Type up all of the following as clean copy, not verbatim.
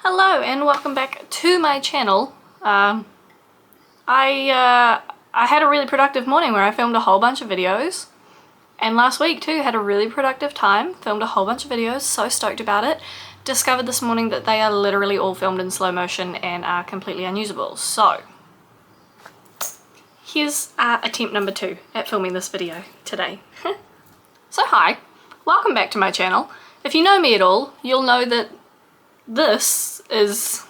Hello and welcome back to my channel. I had a really productive morning where I filmed a whole bunch of videos, and last week too had a really productive time, filmed a whole bunch of videos, so stoked about it. Discovered this morning that they are literally all filmed in slow motion and are completely unusable. So here's attempt number 2 at filming this video today. So hi, welcome back to my channel. If you know me at all, you'll know that this is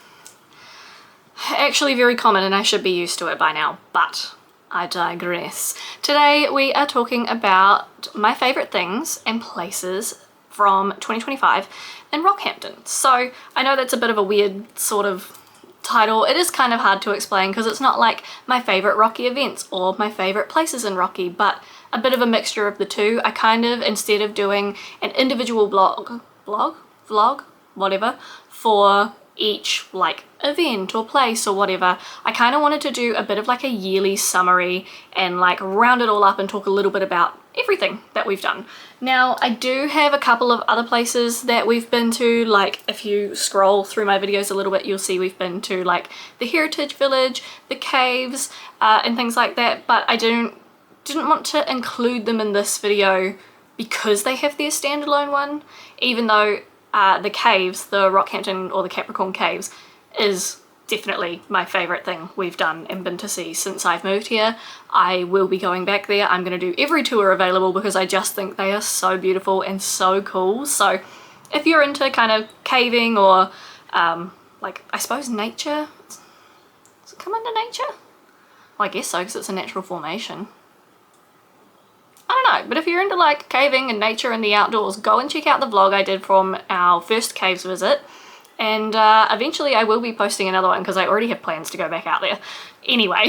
actually very common and I should be used to it by now, but I digress. Today we are talking about my favourite things and places from 2025 in Rockhampton. So I know that's a bit of a weird sort of title. It is kind of hard to explain because it's not like my favourite Rocky events or my favourite places in Rocky, but a bit of a mixture of the two. I kind of, instead of doing an individual vlog, whatever, for each like event or place or whatever, I kind of wanted to do a bit of like a yearly summary and like round it all up and talk a little bit about everything that we've done. Now I do have a couple of other places that we've been to, like if you scroll through my videos a little bit you'll see we've been to like the Heritage Village, the caves and things like that, but I didn't want to include them in this video because they have their standalone one, even though the caves, the Rockhampton or the Capricorn Caves, is definitely my favourite thing we've done and been to see since I've moved here. I will be going back there. I'm going to do every tour available because I just think they are so beautiful and so cool. So if you're into kind of caving or like I suppose nature, does it come under nature? Well, I guess so because it's a natural formation. I don't know, but if you're into like caving and nature and the outdoors, go and check out the vlog I did from our first caves visit, and eventually I will be posting another one because I already have plans to go back out there. Anyway,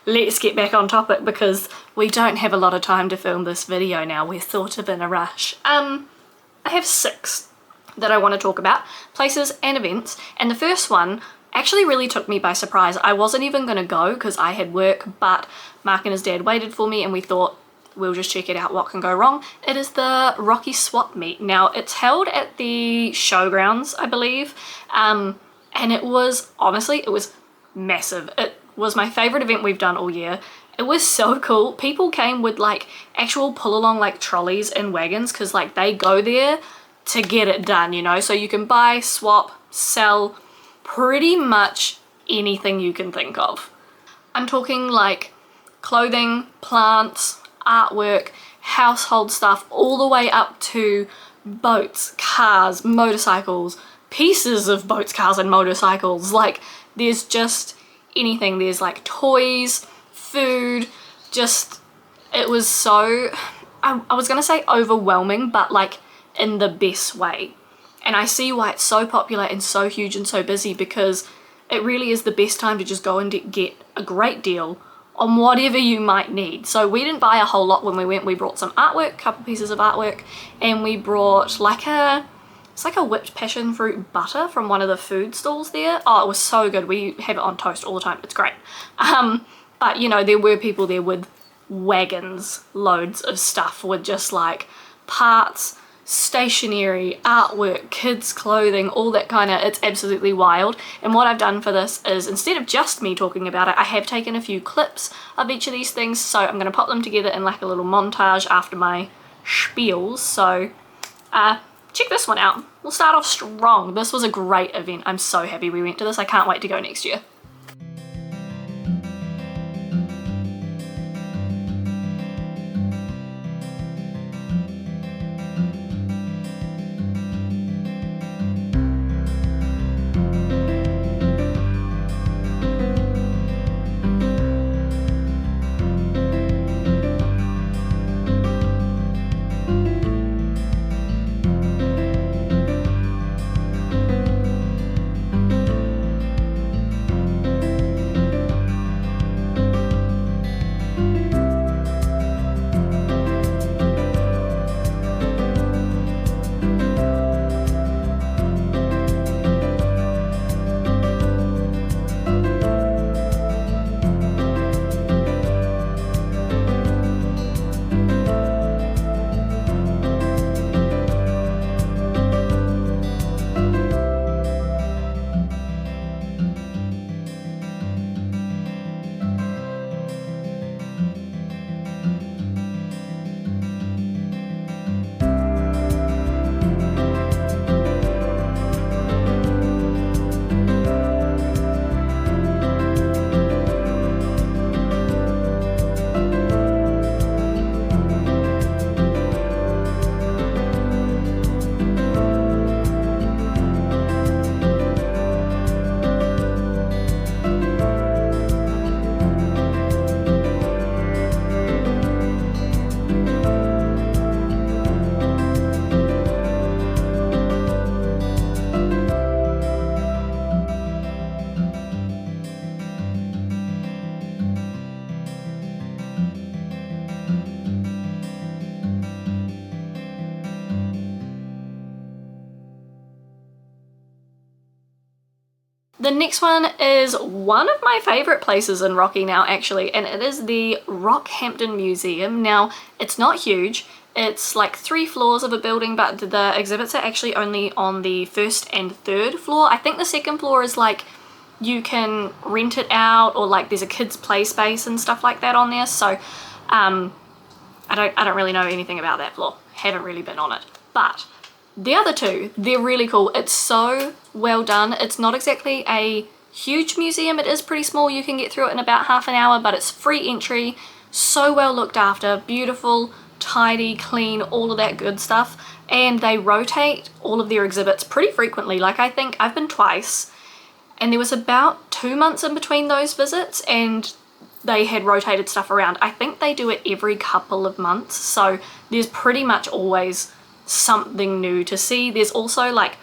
let's get back on topic because we don't have a lot of time to film this video now. We're sort of in a rush. I have 6 that I want to talk about, places and events, and the first one actually really took me by surprise. I wasn't even going to go because I had work, but Mark and his dad waited for me and we thought we'll just check it out, what can go wrong. It is the Rocky Swap Meet. Now it's held at the showgrounds, I believe, and it was, honestly, it was massive. It was my favourite event we've done all year. It was so cool. People came with like actual pull along like trolleys and wagons because like they go there to get it done, you know, so you can buy, swap, sell pretty much anything you can think of. I'm talking like clothing, plants, artwork, household stuff, all the way up to boats, cars, motorcycles, pieces of boats, cars and motorcycles. Like there's just anything. There's like toys, food, just, it was so, I was gonna say overwhelming, but like in the best way. And I see why it's so popular and so huge and so busy, because it really is the best time to just go and get a great deal on whatever you might need. So we didn't buy a whole lot when we went. We brought some artwork, a couple pieces of artwork, and we brought like it's like a whipped passion fruit butter from one of the food stalls there. Oh, it was so good. We have it on toast all the time. It's great. But you know, there were people there with wagons, loads of stuff with just like parts, stationery, artwork, kids clothing, all that kind of, it's absolutely wild. And what I've done for this is, instead of just me talking about it, I have taken a few clips of each of these things, so I'm going to pop them together in like a little montage after my spiels. So check this one out. We'll start off strong. This was a great event. I'm so happy we went to this. I can't wait to go next year. The next one is one of my favourite places in Rocky now actually, and it is the Rockhampton Museum. Now, it's not huge, it's like 3 floors of a building, but the exhibits are actually only on the 1st and 3rd floor. I think the 2nd floor is like you can rent it out, or like there's a kids play space and stuff like that on there, so I don't really know anything about that floor. Haven't really been on it. But the other 2, they're really cool. It's so well done. It's not exactly a huge museum. It is pretty small. You can get through it in about half an hour, but it's free entry. So well looked after. Beautiful, tidy, clean, all of that good stuff. And they rotate all of their exhibits pretty frequently. Like, I think I've been twice, and there was about 2 months in between those visits, and they had rotated stuff around. I think they do it every couple of months, so there's pretty much always something new to see. There's also like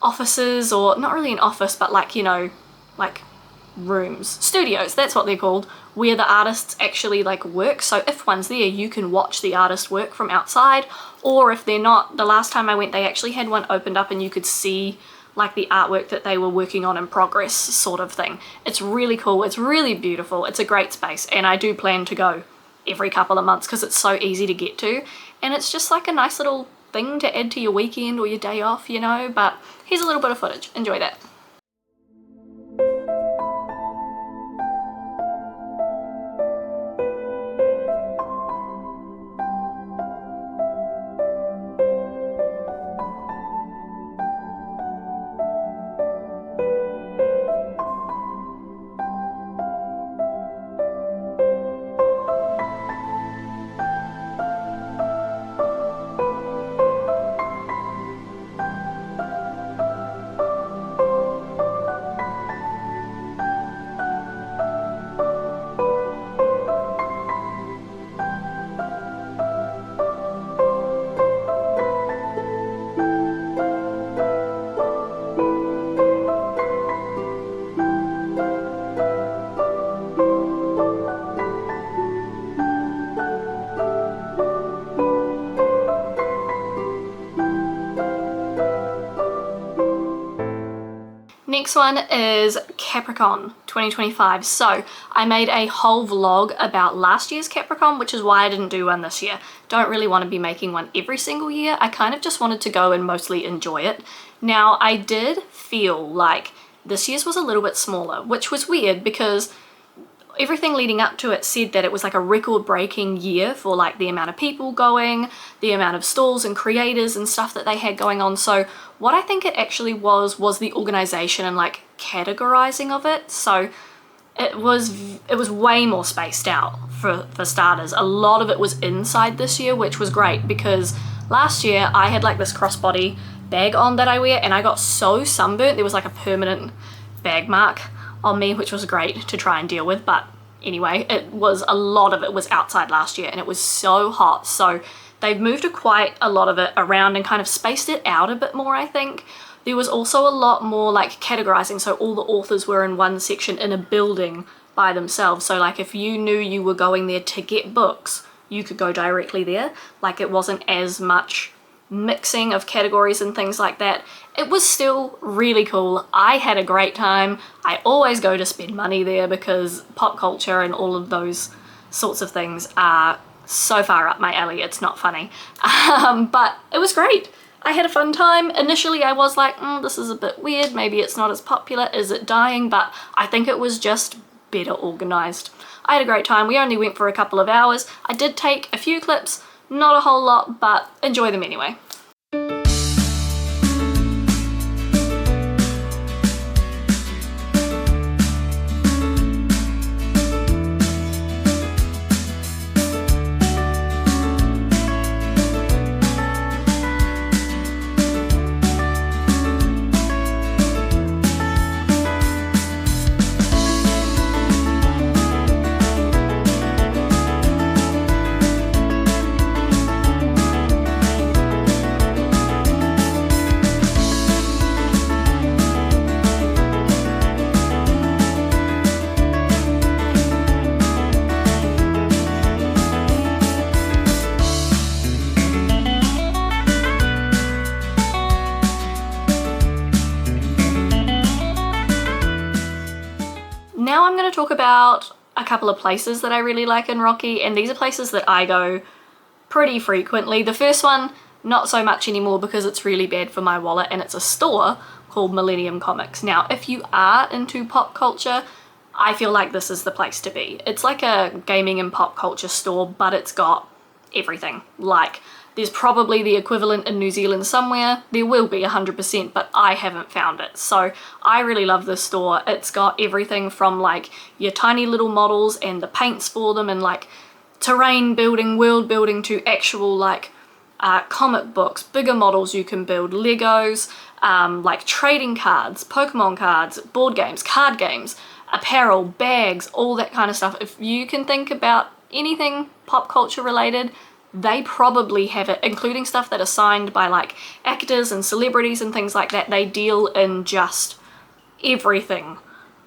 offices, or not really an office, but like, you know, like rooms, studios, that's what they're called, where the artists actually like work. So if one's there, you can watch the artist work from outside, or if they're not, the last time I went they actually had one opened up and you could see like the artwork that they were working on in progress, sort of thing. It's really cool, it's really beautiful, it's a great space, and I do plan to go every couple of months because it's so easy to get to, and it's just like a nice little thing to add to your weekend or your day off, you know. But here's a little bit of footage, enjoy that. Next one is Capricorn 2025. So I made a whole vlog about last year's Capricorn, which is why I didn't do one this year. Don't really want to be making one every single year. I kind of just wanted to go and mostly enjoy it. Now, I did feel like this year's was a little bit smaller, which was weird because everything leading up to it said that it was like a record-breaking year for like the amount of people going, the amount of stalls and creators and stuff that they had going on. So what I think it actually was the organization and like categorizing of it. So it was way more spaced out for starters. A lot of it was inside this year, which was great because last year I had like this crossbody bag on that I wear and I got so sunburnt. There was like a permanent bag mark on me, which was great to try and deal with. But anyway, a lot of it was outside last year and it was so hot. So they've moved quite a lot of it around and kind of spaced it out a bit more, I think. There was also a lot more like categorizing, so all the authors were in one section in a building by themselves. So like if you knew you were going there to get books, you could go directly there. Like it wasn't as much mixing of categories and things like that. It was still really cool. I had a great time. I always go to spend money there because pop culture and all of those sorts of things are so far up my alley, it's not funny. But it was great. I had a fun time. Initially I was like, this is a bit weird, maybe it's not as popular, is it dying? But I think it was just better organized. I had a great time. We only went for a couple of hours. I did take a few clips, not a whole lot, but enjoy them anyway. I'm going to talk about a couple of places that I really like in Rocky, and these are places that I go pretty frequently. The first one, not so much anymore because it's really bad for my wallet, and it's a store called Millennium Comics. Now, if you are into pop culture, I feel like this is the place to be. It's like a gaming and pop culture store, but it's got everything. Like, there's probably the equivalent in New Zealand somewhere. There will be 100%, but I haven't found it. So I really love this store. It's got everything from like your tiny little models and the paints for them, and like terrain building, world building, to actual like comic books, bigger models you can build, Legos, like trading cards, Pokemon cards, board games, card games, apparel, bags, all that kind of stuff. If you can think about anything pop culture related, they probably have it, including stuff that are signed by like actors and celebrities and things like that. They deal in just everything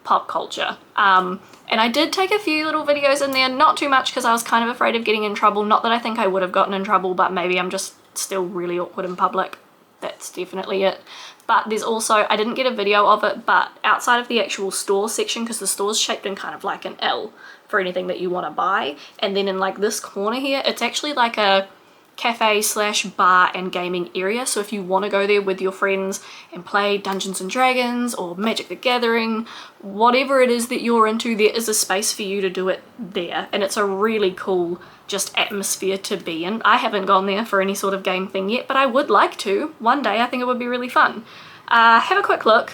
pop culture. And I did take a few little videos in there, not too much because I was kind of afraid of getting in trouble. Not that I think I would have gotten in trouble, but maybe I'm just still really awkward in public. That's definitely it. But there's also, I didn't get a video of it, but outside of the actual store section, because the store's shaped in kind of like an L for anything that you want to buy, and then in like this corner here, it's actually like a cafe slash bar and gaming area. So if you want to go there with your friends and play Dungeons and Dragons or Magic the Gathering, whatever it is that you're into, there is a space for you to do it there, and it's a really cool just atmosphere to be in. I haven't gone there for any sort of game thing yet, but I would like to one day. I think it would be really fun. Have a quick look.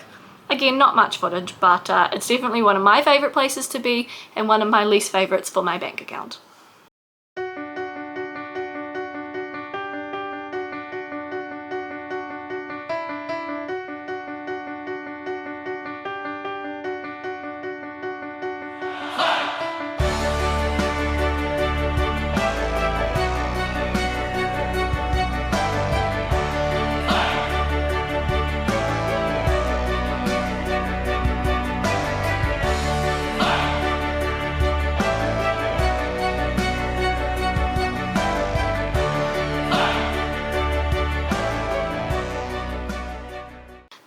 Again, not much footage, but it's definitely one of my favourite places to be and one of my least favourites for my bank account.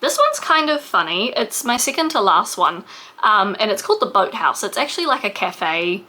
This one's kind of funny. It's my second to last one, and it's called the Boathouse. It's actually like a cafe,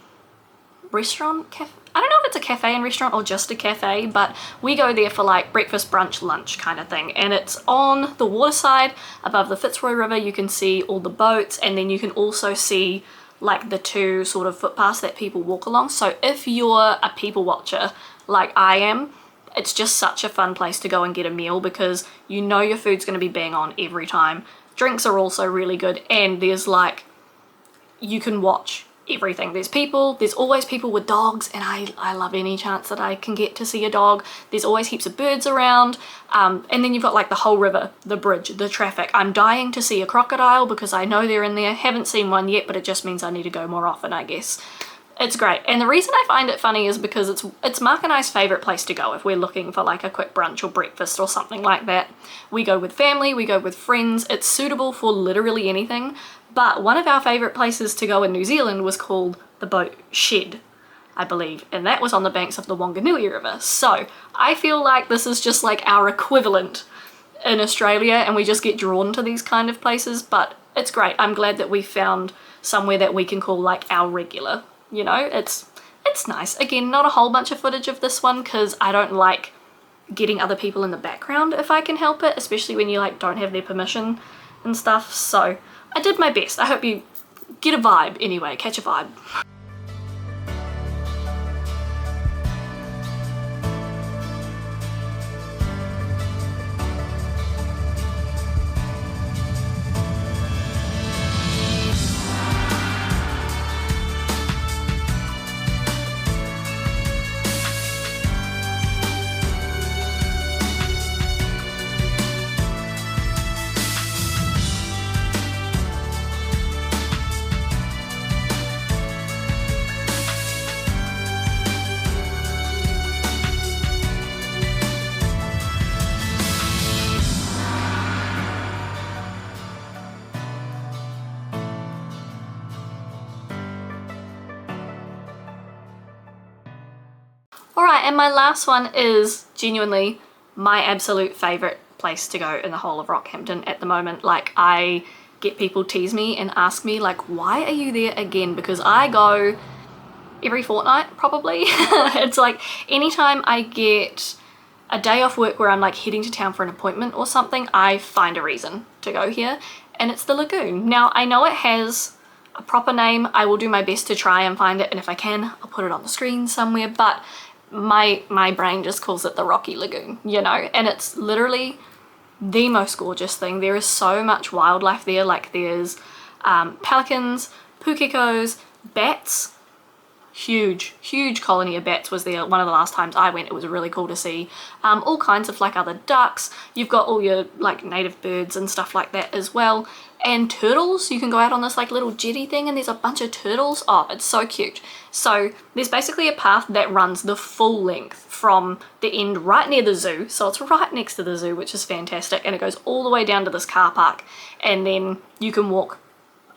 restaurant, I don't know if it's a cafe and restaurant or just a cafe, but we go there for like breakfast, brunch, lunch kind of thing. And it's on the waterside above the Fitzroy River. You can see all the boats, and then you can also see like the two sort of footpaths that people walk along. So if you're a people watcher like I am, it's just such a fun place to go and get a meal because you know your food's going to be bang on every time. Drinks are also really good, and there's like, you can watch everything. There's people, there's always people with dogs, and I love any chance that I can get to see a dog. There's always heaps of birds around, and then you've got like the whole river, the bridge, the traffic. I'm dying to see a crocodile because I know they're in there. Haven't seen one yet, but it just means I need to go more often, I guess. It's great, and the reason I find it funny is because it's Mark and I's favourite place to go if we're looking for like a quick brunch or breakfast or something like that. We go with family, we go with friends. It's suitable for literally anything, but one of our favourite places to go in New Zealand was called the Boat Shed, I believe, and that was on the banks of the Wanganui River. So I feel like this is just like our equivalent in Australia, and we just get drawn to these kind of places, but it's great. I'm glad that we found somewhere that we can call like our regular. You know, it's nice. Again, not a whole bunch of footage of this one because I don't like getting other people in the background if I can help it, especially when you like don't have their permission and stuff. So I did my best. I hope you get a vibe anyway, catch a vibe. Alright, and my last one is genuinely my absolute favourite place to go in the whole of Rockhampton at the moment. Like, I get people tease me and ask me like, why are you there again? Because I go every fortnight probably. It's like anytime I get a day off work where I'm like heading to town for an appointment or something, I find a reason to go here, and it's the lagoon. Now I know it has a proper name. I will do my best to try and find it, and if I can, I'll put it on the screen somewhere, but my brain just calls it the Rocky Lagoon, you know, and it's literally the most gorgeous thing. There is so much wildlife there. Like there's pelicans, pukekos, bats. Huge colony of bats was there one of the last times I went. It was really cool to see. All kinds of like other ducks. You've got all your like native birds and stuff like that as well, and turtles. You can go out on this like little jetty thing and there's a bunch of turtles. Oh, it's so cute. So there's basically a path that runs the full length from the end right near the zoo, so it's right next to the zoo, which is fantastic, and it goes all the way down to this car park, and then you can walk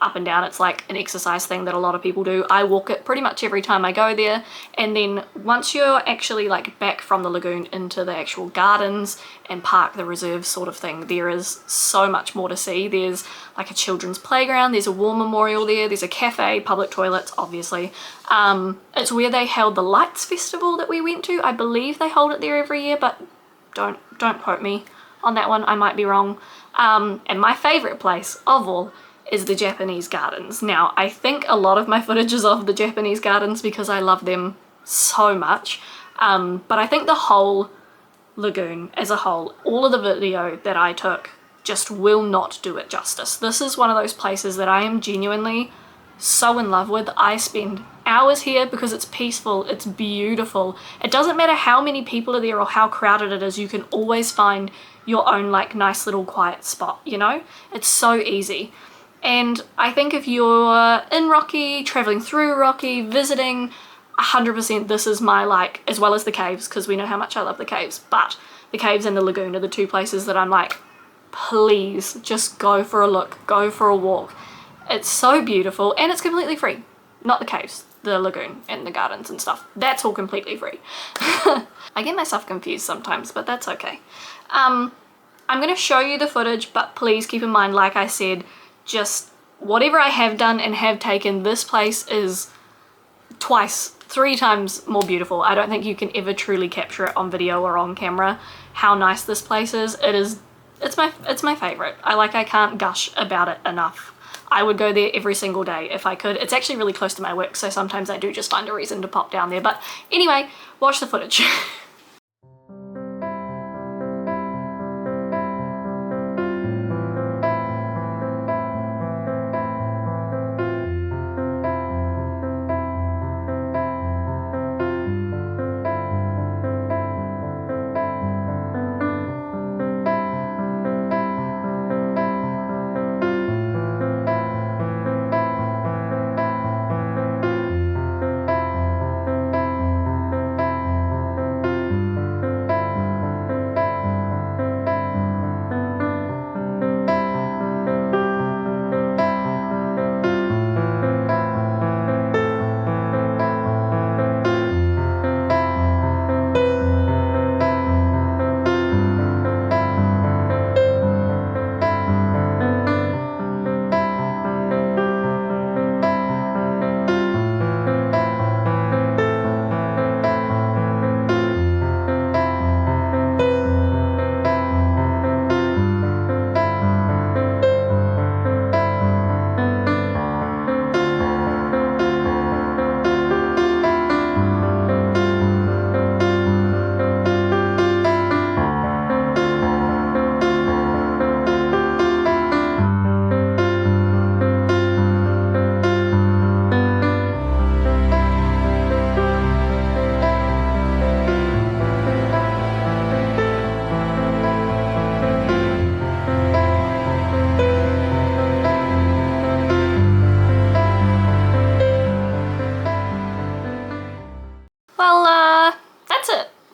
up and down. It's like an exercise thing that a lot of people do. I walk it pretty much every time I go there, and then once you're actually like back from the lagoon into the actual gardens and park, the reserve sort of thing, there is so much more to see. There's like a children's playground, there's a war memorial there, there's a cafe, public toilets obviously. It's where they held the Lights Festival that we went to. I believe they hold it there every year, but don't quote me on that one, I might be wrong. And my favourite place of all is the Japanese gardens. Now, I think a lot of my footage is of the Japanese gardens because I love them so much, but I think the whole lagoon as a whole, all of the video that I took just will not do it justice. This is one of those places that I am genuinely so in love with. I spend hours here because it's peaceful, it's beautiful. It doesn't matter how many people are there or how crowded it is, you can always find your own like nice little quiet spot, you know? It's so easy. And I think if you're in Rocky, traveling through Rocky, visiting, 100% this is my like, as well as the caves, because we know how much I love the caves, but the caves and the lagoon are the two places that I'm like, please just go for a look, go for a walk. It's so beautiful, and it's completely free. Not the caves, the lagoon and the gardens and stuff. That's all completely free. I get myself confused sometimes, but that's okay. I'm going to show you the footage, but please keep in mind, like I said, just whatever I have done and have taken, this place is twice, 3 times more beautiful. I don't think you can ever truly capture it on video or on camera how nice this place is. It's my favorite. I can't gush about it enough. I would go there every single day if I could. It's actually really close to my work, so sometimes I do just find a reason to pop down there. But anyway, watch the footage.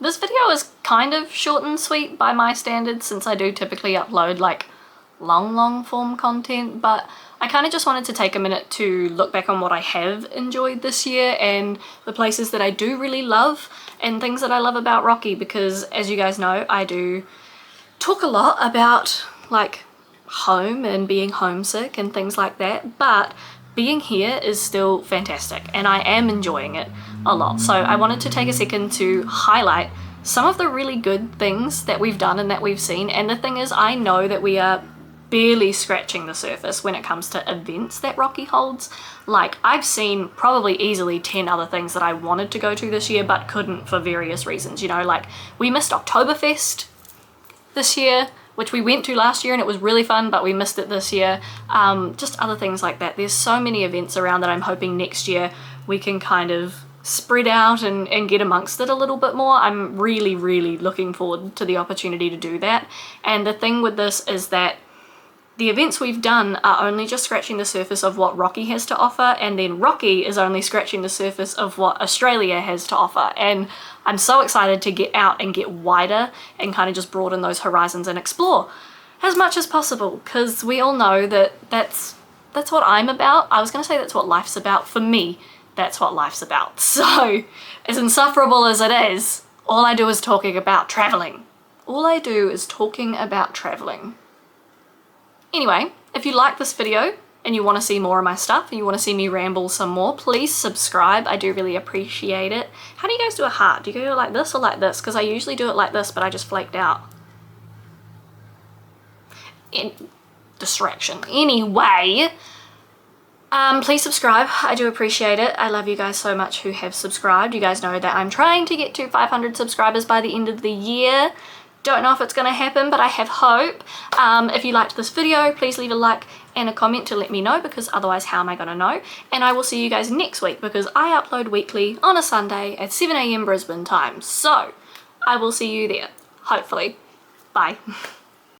This video is kind of short and sweet by my standards, since I do typically upload like long form content, but I kind of just wanted to take a minute to look back on what I have enjoyed this year and the places that I do really love and things that I love about Rocky, because as you guys know, I do talk a lot about like home and being homesick and things like that, but being here is still fantastic and I am enjoying it a lot. So I wanted to take a second to highlight some of the really good things that we've done and that we've seen. And the thing is, I know that we are barely scratching the surface when it comes to events that Rocky holds. Like, I've seen probably easily 10 other things that I wanted to go to this year but couldn't for various reasons. You know, like we missed Oktoberfest this year, which we went to last year and it was really fun, but we missed it this year. Just other things like that. There's so many events around that I'm hoping next year we can kind of spread out and get amongst it a little bit more. I'm really, really looking forward to the opportunity to do that. And the thing with this is that the events we've done are only just scratching the surface of what Rocky has to offer, and then Rocky is only scratching the surface of what Australia has to offer. And I'm so excited to get out and get wider and kind of just broaden those horizons and explore as much as possible, because we all know that that's what I'm about. I was going to say that's what life's about. For me, that's what life's about. So, as insufferable as it is, all I do is talking about traveling. All I do is talking about traveling. Anyway, if you like this video and you want to see more of my stuff and you want to see me ramble some more, please subscribe. I do really appreciate it. How do you guys do a heart? Do you go like this or like this? Because I usually do it like this, but I just flaked out. Distraction. Anyway, please subscribe. I do appreciate it. I love you guys so much who have subscribed. You guys know that I'm trying to get to 500 subscribers by the end of the year. Don't know if it's going to happen, but I have hope. If you liked this video, please leave a like and a comment to let me know, because otherwise how am I going to know? And I will see you guys next week, because I upload weekly on a Sunday at 7 AM Brisbane time. So I will see you there, hopefully. Bye.